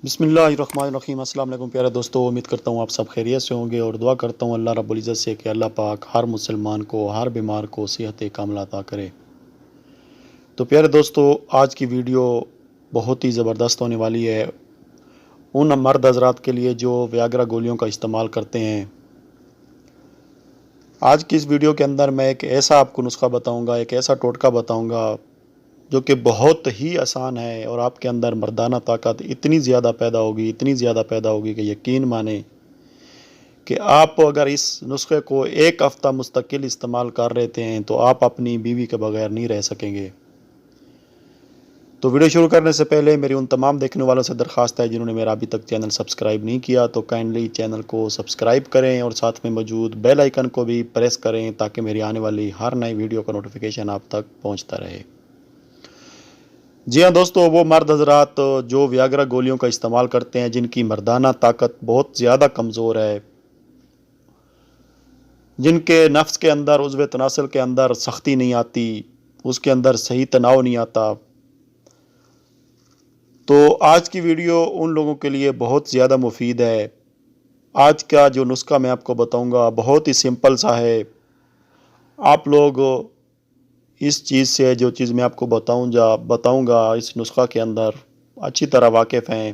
بسم اللہ الرحمن الرحیم۔ السلام علیکم پیارے دوستو، امید کرتا ہوں آپ سب خیریت سے ہوں گے اور دعا کرتا ہوں اللہ رب العزت سے کہ اللہ پاک ہر مسلمان کو، ہر بیمار کو صحت کاملہ عطا کرے۔ تو پیارے دوستو، آج کی ویڈیو بہت ہی زبردست ہونے والی ہے ان مرد حضرات کے لیے جو ویاگرا گولیوں کا استعمال کرتے ہیں۔ آج کی اس ویڈیو کے اندر میں ایک ایسا آپ کو نسخہ بتاؤں گا، ایک ایسا ٹوٹکا بتاؤں گا جو کہ بہت ہی آسان ہے، اور آپ کے اندر مردانہ طاقت اتنی زیادہ پیدا ہوگی کہ یقین مانیں کہ آپ اگر اس نسخے کو ایک ہفتہ مستقل استعمال کر رہے ہیں تو آپ اپنی بیوی کے بغیر نہیں رہ سکیں گے۔ تو ویڈیو شروع کرنے سے پہلے میری ان تمام دیکھنے والوں سے درخواست ہے جنہوں نے میرا ابھی تک چینل سبسکرائب نہیں کیا تو کائنڈلی چینل کو سبسکرائب کریں اور ساتھ میں موجود بیل آئیکن کو بھی پریس کریں تاکہ میری آنے والی ہر نئی ویڈیو کا نوٹیفیکیشن آپ تک پہنچتا رہے۔ جی ہاں دوستو، وہ مرد حضرات جو ویاگرا گولیوں کا استعمال کرتے ہیں، جن کی مردانہ طاقت بہت زیادہ کمزور ہے، جن کے نفس کے اندر، عضو تناسل کے اندر سختی نہیں آتی، اس کے اندر صحیح تناؤ نہیں آتا، تو آج کی ویڈیو ان لوگوں کے لیے بہت زیادہ مفید ہے۔ آج کا جو نسخہ میں آپ کو بتاؤں گا بہت ہی سمپل سا ہے۔ آپ لوگ اس چیز سے، جو چیز میں آپ کو بتاؤں گا اس نسخہ کے اندر اچھی طرح واقف ہیں۔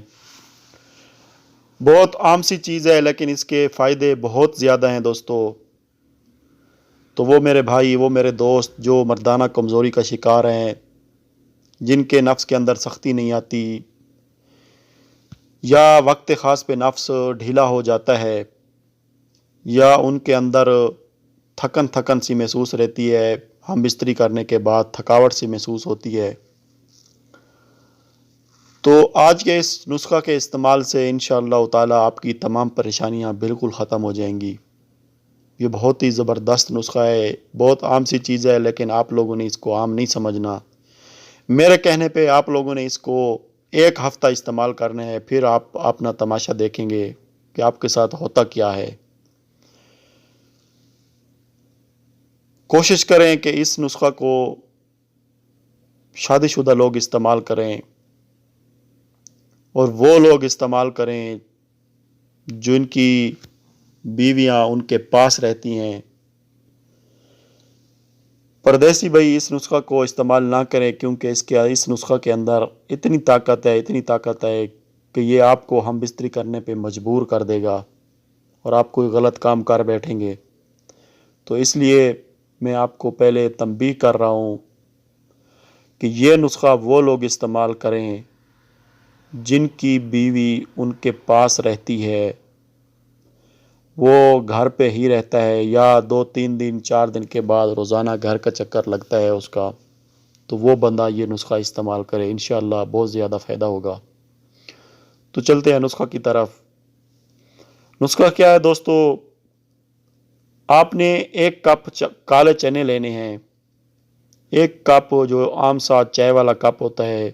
بہت عام سی چیز ہے لیکن اس کے فائدے بہت زیادہ ہیں دوستو۔ تو وہ میرے بھائی، وہ میرے دوست جو مردانہ کمزوری کا شکار ہیں، جن کے نفس کے اندر سختی نہیں آتی یا وقت خاص پہ نفس ڈھیلا ہو جاتا ہے یا ان کے اندر تھکن سی محسوس رہتی ہے، ہم بستری کرنے کے بعد تھکاوٹ سی محسوس ہوتی ہے، تو آج کے اس نسخہ کے استعمال سے انشاءاللہ تعالی آپ کی تمام پریشانیاں بالکل ختم ہو جائیں گی۔ یہ بہت ہی زبردست نسخہ ہے، بہت عام سی چیز ہے لیکن آپ لوگوں نے اس کو عام نہیں سمجھنا۔ میرے کہنے پہ آپ لوگوں نے اس کو ایک ہفتہ استعمال کرنا ہے، پھر آپ اپنا تماشا دیکھیں گے کہ آپ کے ساتھ ہوتا کیا ہے۔ کوشش کریں کہ اس نسخہ کو شادی شدہ لوگ استعمال کریں اور وہ لوگ استعمال کریں جن کی بیویاں ان کے پاس رہتی ہیں۔ پردیسی بھائی اس نسخہ کو استعمال نہ کریں کیونکہ اس نسخہ کے اندر اتنی طاقت ہے کہ یہ آپ کو ہم بستری کرنے پہ مجبور کر دے گا اور آپ کوئی غلط کام کر بیٹھیں گے۔ تو اس لیے میں آپ کو پہلے تنبیہ کر رہا ہوں کہ یہ نسخہ وہ لوگ استعمال کریں جن کی بیوی ان کے پاس رہتی ہے، وہ گھر پہ ہی رہتا ہے یا 2-3 دن 4 دن کے بعد روزانہ گھر کا چکر لگتا ہے اس کا، تو وہ بندہ یہ نسخہ استعمال کرے، انشاءاللہ بہت زیادہ فائدہ ہوگا۔ تو چلتے ہیں نسخہ کی طرف۔ نسخہ کیا ہے دوستو؟ آپ نے 1 کپ کالے چنے لینے ہیں، 1 کپ جو عام سا چائے والا کپ ہوتا ہے،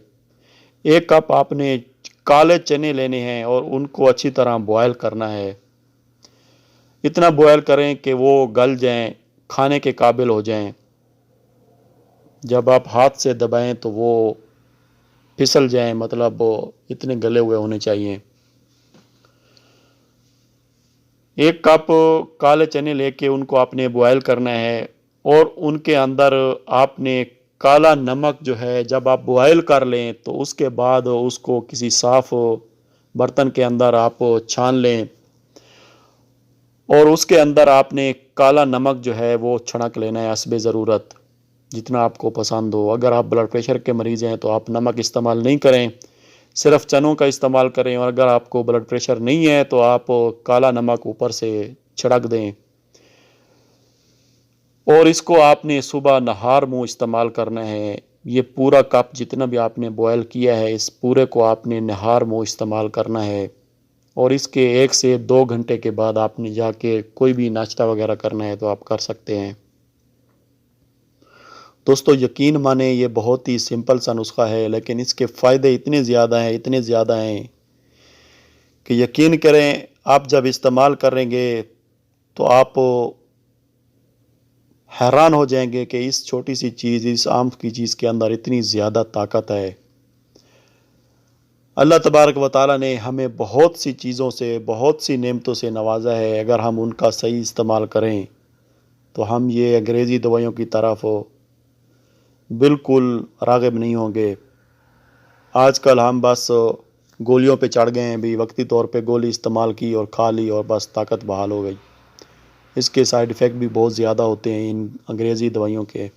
1 کپ آپ نے کالے چنے لینے ہیں اور ان کو اچھی طرح بوائل کرنا ہے۔ اتنا بوائل کریں کہ وہ گل جائیں، کھانے کے قابل ہو جائیں۔ جب آپ ہاتھ سے دبائیں تو وہ پھسل جائیں، مطلب اتنے گلے ہوئے ہونے چاہیے۔ 1 کپ کالے چنے لے کے ان کو آپ نے بوائل کرنا ہے اور ان کے اندر آپ نے کالا نمک جو ہے، جب آپ بوائل کر لیں تو اس کے بعد اس کو کسی صاف برتن کے اندر آپ چھان لیں اور اس کے اندر آپ نے کالا نمک جو ہے وہ چھڑک لینا ہے حسب ضرورت، جتنا آپ کو پسند ہو۔ اگر آپ بلڈ پریشر کے مریض ہیں تو آپ نمک استعمال نہیں کریں، صرف چنوں کا استعمال کریں، اور اگر آپ کو بلڈ پریشر نہیں ہے تو آپ کالا نمک اوپر سے چھڑک دیں، اور اس کو آپ نے صبح نہار منہ استعمال کرنا ہے۔ یہ پورا کپ جتنا بھی آپ نے بوائل کیا ہے، اس پورے کو آپ نے نہار منہ استعمال کرنا ہے، اور اس کے 1 سے 2 گھنٹے کے بعد آپ نے جا کے کوئی بھی ناشتہ وغیرہ کرنا ہے تو آپ کر سکتے ہیں۔ دوستو یقین مانیں یہ بہت ہی سمپل سا نسخہ ہے لیکن اس کے فائدے اتنے زیادہ ہیں کہ یقین کریں آپ جب استعمال کریں گے تو آپ حیران ہو جائیں گے کہ اس چھوٹی سی چیز، اس عام کی چیز کے اندر اتنی زیادہ طاقت ہے۔ اللہ تبارک و تعالیٰ نے ہمیں بہت سی چیزوں سے، بہت سی نعمتوں سے نوازا ہے، اگر ہم ان کا صحیح استعمال کریں تو ہم یہ انگریزی دوائیوں کی طرف بالکل راغب نہیں ہوں گے۔ آج کل ہم بس گولیوں پہ چڑھ گئے ہیں، بھی وقتی طور پہ گولی استعمال کی اور کھا لی اور بس طاقت بحال ہو گئی۔ اس کے سائیڈ ایفیکٹ بھی بہت زیادہ ہوتے ہیں ان انگریزی دوائیوں کے۔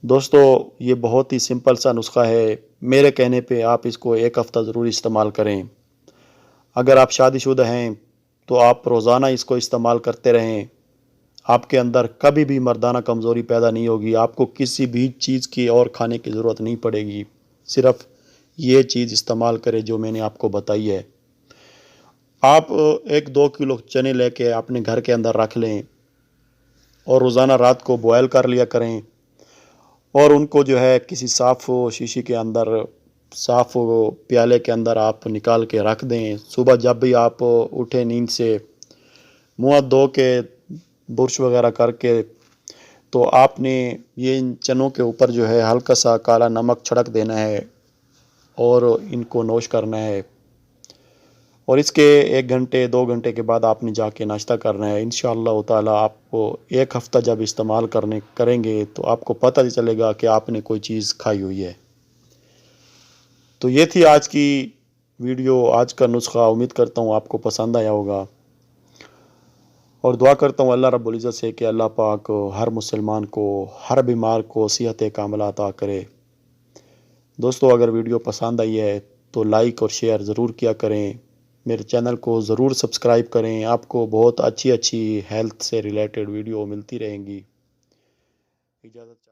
دوستو، یہ بہت ہی سمپل سا نسخہ ہے، میرے کہنے پہ آپ اس کو 1 ہفتہ ضرور استعمال کریں۔ اگر آپ شادی شدہ ہیں تو آپ روزانہ اس کو استعمال کرتے رہیں، آپ کے اندر کبھی بھی مردانہ کمزوری پیدا نہیں ہوگی، آپ کو کسی بھی چیز کی اور کھانے کی ضرورت نہیں پڑے گی، صرف یہ چیز استعمال کریں جو میں نے آپ کو بتائی ہے۔ آپ 1-2 کلو چنے لے کے اپنے گھر کے اندر رکھ لیں اور روزانہ رات کو بوائل کر لیا کریں، اور ان کو جو ہے کسی صاف شیشے کے اندر، صاف پیالے کے اندر آپ نکال کے رکھ دیں۔ صبح جب بھی آپ اٹھیں نیند سے، منہ ہاتھ دھو کے برش وغیرہ کر کے، تو آپ نے یہ ان چنوں کے اوپر جو ہے ہلکا سا کالا نمک چھڑک دینا ہے اور ان کو نوش کرنا ہے، اور اس کے 1 گھنٹے 2 گھنٹے کے بعد آپ نے جا کے ناشتہ کرنا ہے۔ انشاءاللہ تعالیٰ آپ کو 1 ہفتہ جب استعمال کریں گے تو آپ کو پتہ چلے گا کہ آپ نے کوئی چیز کھائی ہوئی ہے۔ تو یہ تھی آج کی ویڈیو، آج کا نسخہ۔ امید کرتا ہوں آپ کو پسند آیا ہوگا، اور دعا کرتا ہوں اللہ رب العزت سے کہ اللہ پاک ہر مسلمان کو، ہر بیمار کو صحت کاملہ عطا کرے۔ دوستو، اگر ویڈیو پسند آئی ہے تو لائک اور شیئر ضرور کیا کریں، میرے چینل کو ضرور سبسکرائب کریں، آپ کو بہت اچھی ہیلتھ سے ریلیٹڈ ویڈیو ملتی رہیں گی۔ اجازت چاہتا ہوں۔